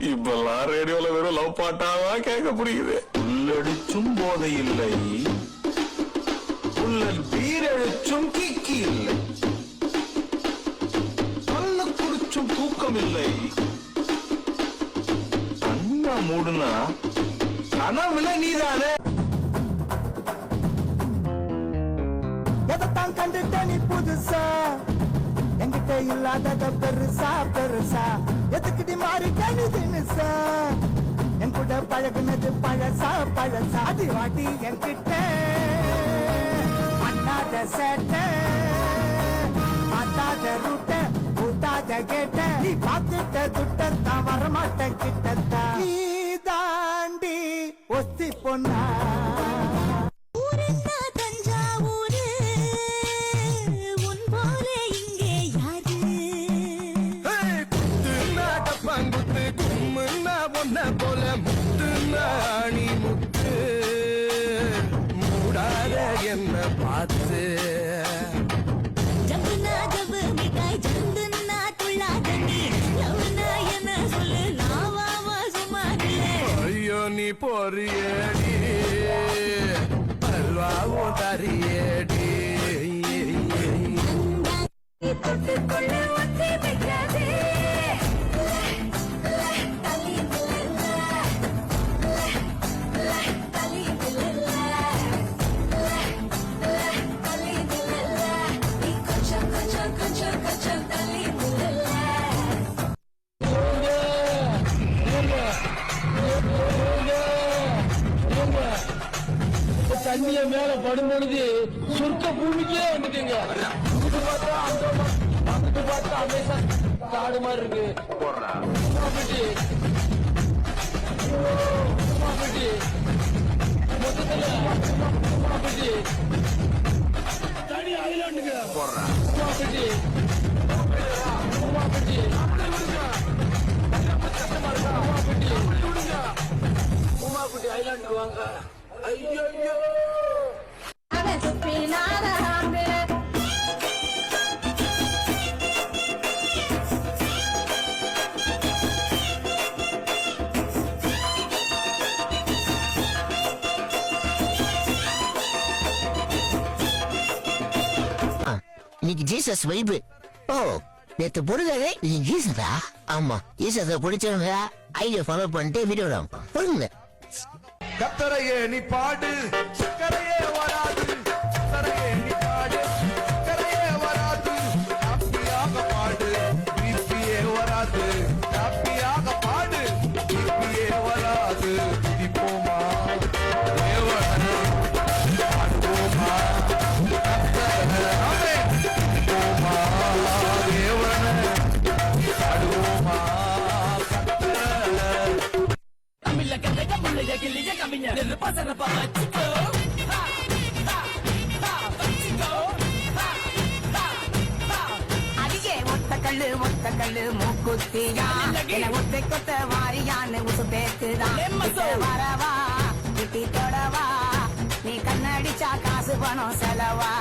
இப்பெல்லாம் ரேடியோல வெறும் லவ் பாட்டாவா கேட்க புரியுது. உள்ளடிச்சும் போதை இல்லை, உள்ளல் பீரழிச்சும் கிக்கி இல்லை, நல்ல குடிச்சும் தூக்கம் இல்லை, கண்ணா மூடுனா கனவுல நீதானே. எதைத்தான் கண்டுட்ட நீ புதுசா, என்கிட்ட இல்லாதத பெருசா பெருசா, எதுக்கிட்டி மாறி கனி தினுசா, என் கூட பழகுனது பழசா பழசா, அடி வாட்டி என்கிட்ட பண்ணாத சேட்டை, மாத்தாத ரூட்ட ஊத்தாத கேட்ட, நீ பார்த்துட்ட துட்டத்தான் வரமாட்ட கிட்டத்தான், நீ தாண்டி ஒத்தி பொண்ணா. போல முத்து நாணி முத்து மூடாத என்ன பார்த்து ஐயோ நீ பொறியடி அல்வாவும் தரியடி தண்ணிய மேல படும்பொழுது சொர்க்க பூமிக்கே வந்துட்டீங்க. பார்த்தா அமேசான் காடு மாதிரி இருக்கு. மொத்தத்துல தனி ஐலாண்டுங்க உமாக்குட்டி ஐலாண்டு வாங்க. ஐயோ இன்னைக்கு ஜீசஸ் வைப்பு. ஓ நேத்து பொருளாவே நீ ஜீசஸா? ஆமா, ஜீசஸ பிடிச்சவங்க ஐடியா ஃபாலோ பண்ணிட்டு வீடியோ போடுங்க. கத்தரையே நீ பாடு, சக்கரையே வராது, கத்தரையே நீ பாடு, சக்கரையே வராது, ஹாப்பியாக பாடு, பிபியே வராது, ஹாப்பியாக பாடு, பிபியே வராது, துதிப்போமா தேவனே பாடுவோமா கத்தரே, துதிப்போமா தேவனே பாடுவோமா ஒத்த கல்லு மூக்குத்தியா ஒத்தை கொத்த வாரியான்னு உசு பேத்துதான் வரவா கிட்டி தொடவா, நீ கண்ணடிச்சா காசு பணம் செலவா.